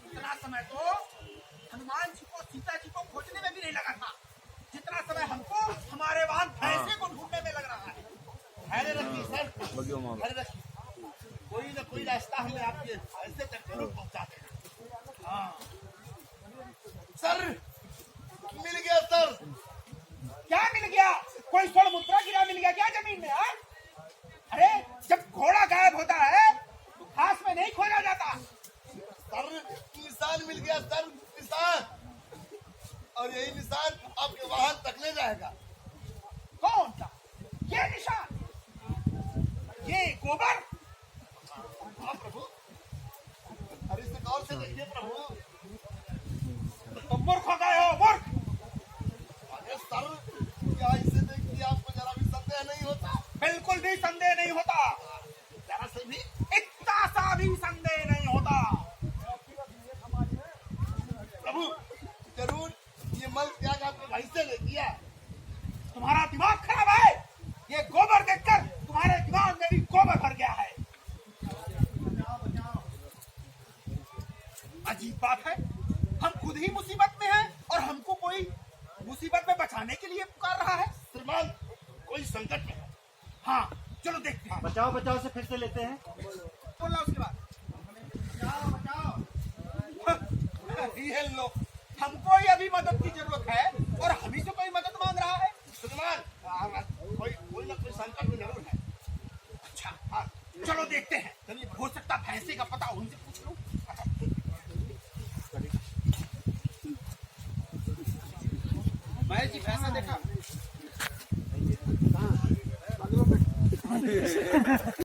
इतना समय तो हनुमान जी को सीता जी को खोजने में भी नहीं लगा था जितना समय हमको हमारे वाहन भैंसे को ढूंढने में लग रहा है। धैर्य रखिए सर, धैर्य रखिए, कोई न कोई रास्ता हमें आपके भैंसे तक जरूर पहुंचा देगा। हाँ सर, मिल गया सर। क्या मिल गया? कोई स्वर्ण मुद्रा गिरा मिल गया क्या जमीन में? हाँ, अरे जब घोड़ा गायब होता है तो घास में नहीं खोजा जाता। सर निशान मिल गया सर, निशान, और यही निशान आपके वाहन तक ले जाएगा। कौन सा? ये निशान, ये गोबर? हाँ प्रभु, अरे इसे गौर से देखिए प्रभु। तो मूर्ख हो गए हो, मूर्ख। अरे सर, क्या इसे देखिए आपको जरा भी संदेह नहीं होता? बिल्कुल भी संदेह नहीं होता, जरा से भी, इतना सा भी संदेह नहीं होता। प्रभु जरूर ये मल त्याग आपके भाई से ले दिया। तुम्हारा दिमाग खराब है, ये गोबर देखकर तुम्हारे दिमाग में भी गोबर भर गया है। अजीब बात है, हम खुद ही मुसीबत में हैं और हमको कोई मुसीबत में बचाने के लिए पुकार रहा है। श्रीमान कोई संकट में है। हाँ चलो देखते हैं। बचाओ बचाओ से फिर से लेते हैं। बोला उसके बाद बचाओ बचाओ। ये लो, हमको ही अभी मदद की जरूरत है और हम ही से कोई मदद मांग रहा है। श्रीमान कोई ना कोई संकट में जरूर है। अच्छा हाँ चलो देखते हैं, चलिए, हो सकता भैंसे का पता उनसे पूछ लूं। मैं जी भैंसा देखा